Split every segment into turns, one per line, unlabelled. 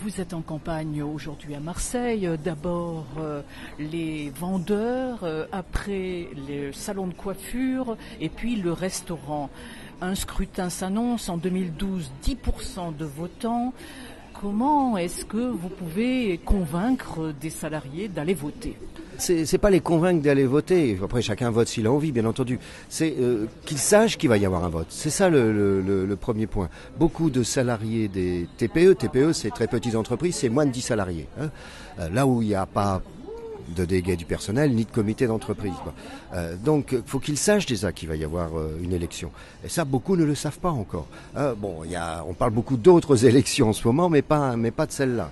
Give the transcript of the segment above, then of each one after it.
Vous êtes en campagne aujourd'hui à Marseille. D'abord les vendeurs, après les salons de coiffure et puis le restaurant. Un scrutin s'annonce en 2012, 10% de votants. Comment est-ce que vous pouvez convaincre des salariés d'aller voter ?
C'est pas les convaincre d'aller voter. Après, chacun vote s'il a envie, bien entendu. C'est qu'ils sachent qu'il va y avoir un vote. C'est ça le premier point. Beaucoup de salariés des TPE, c'est très petites entreprises, c'est moins de 10 salariés. Là où il n'y a pas de délégués du personnel, ni de comité d'entreprise. Donc, il faut qu'ils sachent déjà qu'il va y avoir une élection. Et ça, beaucoup ne le savent pas encore. On parle beaucoup d'autres élections en ce moment, mais pas de celle-là.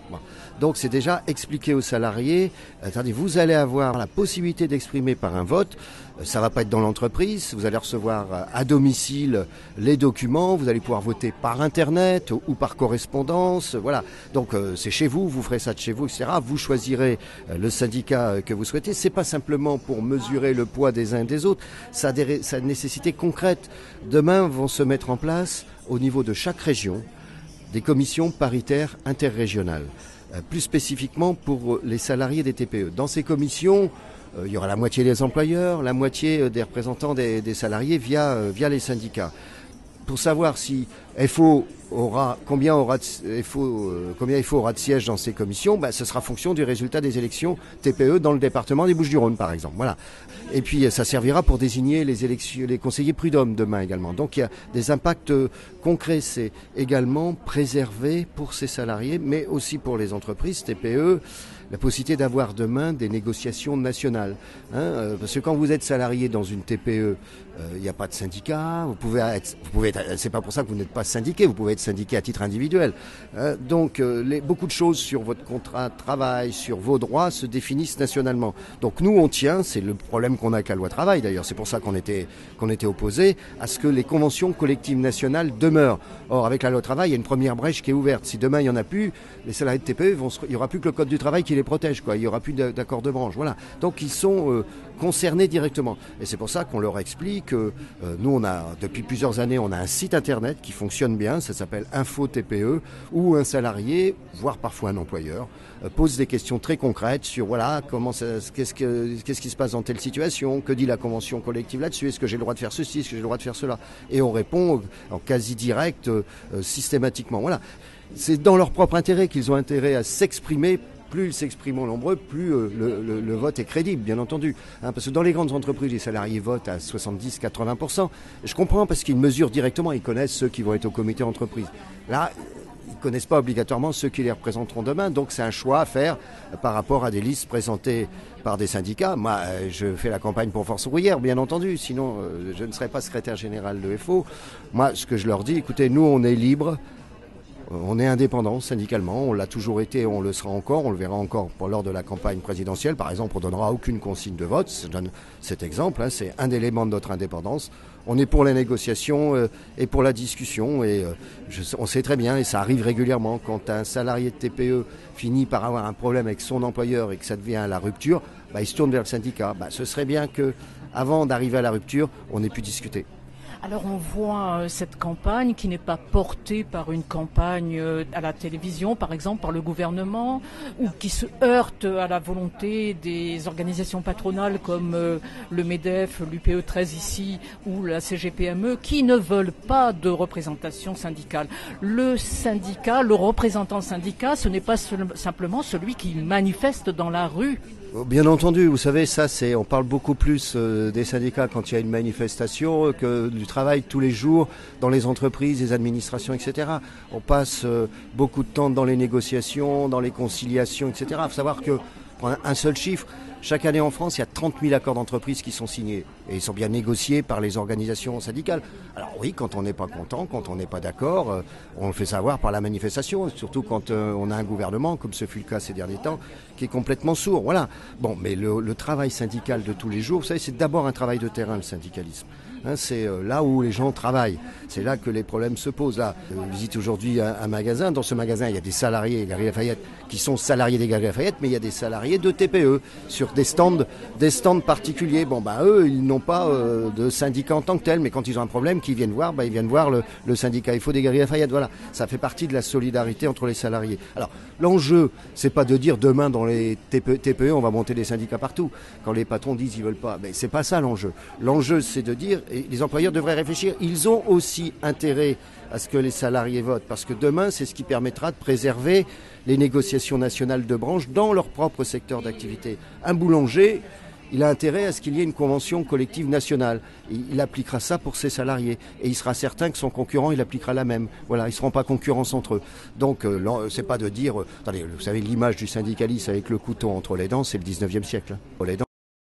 Donc, c'est déjà expliquer aux salariés, attendez, vous allez avoir la possibilité d'exprimer par un vote. Ça va pas être dans l'entreprise, vous allez recevoir à domicile les documents, vous allez pouvoir voter par Internet ou par correspondance, voilà. Donc c'est chez vous, vous ferez ça de chez vous, etc. Vous choisirez le syndicat que vous souhaitez. C'est pas simplement pour mesurer le poids des uns et des autres, ça a une nécessité concrète. Demain vont se mettre en place, au niveau de chaque région, des commissions paritaires interrégionales. Plus spécifiquement pour les salariés des TPE. Dans ces commissions, il y aura la moitié des employeurs, la moitié des représentants des salariés via les syndicats. Pour savoir si combien il aura de sièges dans ces commissions, ce sera fonction du résultat des élections TPE dans le département des Bouches-du-Rhône, par exemple. Voilà. Et puis ça servira pour désigner les conseillers prud'hommes demain également. Donc il y a des impacts concrets. C'est également préservé pour ces salariés, mais aussi pour les entreprises TPE. La possibilité d'avoir demain des négociations nationales. Parce que quand vous êtes salarié dans une TPE, il n'y a pas de syndicat. Vous pouvez être, c'est pas pour ça que vous n'êtes pas syndiqué. Vous pouvez être syndiqué à titre individuel. Donc, beaucoup de choses sur votre contrat de travail, sur vos droits, se définissent nationalement. Donc, nous, on tient. C'est le problème qu'on a avec la loi travail. D'ailleurs, c'est pour ça qu'on était opposé à ce que les conventions collectives nationales demeurent. Or, avec la loi travail, il y a une première brèche qui est ouverte. Si demain il y en a plus, les salariés de TPE il y aura plus que le code du travail qui les protège, quoi. Il y aura plus d'accord de branche, voilà. Donc ils sont concernés directement. Et c'est pour ça qu'on leur explique que nous, depuis plusieurs années, on a un site internet qui fonctionne bien. Ça s'appelle Info TPE, où un salarié, voire parfois un employeur, pose des questions très concrètes sur voilà qu'est-ce qui se passe dans telle situation, que dit la convention collective là-dessus, est-ce que j'ai le droit de faire ceci, est-ce que j'ai le droit de faire cela, et on répond en quasi direct systématiquement. Voilà, c'est dans leur propre intérêt qu'ils ont intérêt à s'exprimer. Plus ils s'expriment nombreux, plus le vote est crédible, bien entendu. Parce que dans les grandes entreprises, les salariés votent à 70-80%. Je comprends parce qu'ils mesurent directement, ils connaissent ceux qui vont être au comité d'entreprise. Là, ils ne connaissent pas obligatoirement ceux qui les représenteront demain, donc c'est un choix à faire par rapport à des listes présentées par des syndicats. Moi, je fais la campagne pour Force ouvrière, bien entendu, sinon je ne serais pas secrétaire général de FO. Moi, ce que je leur dis, écoutez, nous, on est libres. On est indépendant syndicalement, on l'a toujours été, on le sera encore, on le verra encore lors de la campagne présidentielle. Par exemple, on ne donnera aucune consigne de vote, je donne cet exemple, c'est un élément de notre indépendance. On est pour la négociation et pour la discussion et on sait très bien, et ça arrive régulièrement, quand un salarié de TPE finit par avoir un problème avec son employeur et que ça devient la rupture, il se tourne vers le syndicat. Ce serait bien qu'avant d'arriver à la rupture, on ait pu discuter.
Alors on voit cette campagne qui n'est pas portée par une campagne à la télévision, par exemple, par le gouvernement, ou qui se heurte à la volonté des organisations patronales comme le MEDEF, l'UPE 13 ici, ou la CGPME, qui ne veulent pas de représentation syndicale. Le syndicat, le représentant syndicat, ce n'est pas simplement celui qui manifeste dans la rue.
Bien entendu, vous savez, on parle beaucoup plus des syndicats quand il y a une manifestation que du travail tous les jours dans les entreprises, les administrations, etc. On passe beaucoup de temps dans les négociations, dans les conciliations, etc. Il faut savoir que, pour un seul chiffre, chaque année en France, il y a 30 000 accords d'entreprise qui sont signés. Et ils sont bien négociés par les organisations syndicales. Alors oui, quand on n'est pas content, quand on n'est pas d'accord, on le fait savoir par la manifestation. Surtout quand on a un gouvernement, comme ce fut le cas ces derniers temps, qui est complètement sourd. Voilà. Bon, mais le travail syndical de tous les jours, vous savez, c'est d'abord un travail de terrain, le syndicalisme. C'est là où les gens travaillent. C'est là que les problèmes se posent. Là, je visite aujourd'hui un magasin. Dans ce magasin, il y a des salariés des Galeries Lafayette qui sont salariés des Galeries Lafayette, mais il y a des salariés de TPE sur des stands particuliers. Eux, ils n'ont pas de syndicat en tant que tel, mais quand ils ont un problème, qu'ils viennent voir, ils viennent voir le syndicat FO des Galeries Lafayette. Voilà, ça fait partie de la solidarité entre les salariés. Alors, l'enjeu, c'est pas de dire demain dans les TPE, on va monter des syndicats partout. Quand les patrons disent ils veulent pas, mais c'est pas ça l'enjeu. L'enjeu, c'est de dire, et les employeurs devraient réfléchir, ils ont aussi intérêt à ce que les salariés votent, parce que demain, c'est ce qui permettra de préserver les négociations nationales de branche dans leur propre secteur d'activité. Un boulanger, il a intérêt à ce qu'il y ait une convention collective nationale. Il appliquera ça pour ses salariés. Et il sera certain que son concurrent, il appliquera la même. Voilà, ils ne seront pas concurrence entre eux. Donc, c'est pas de dire... attendez, vous savez, l'image du syndicaliste avec le couteau entre les dents, c'est le 19e siècle. Les dents.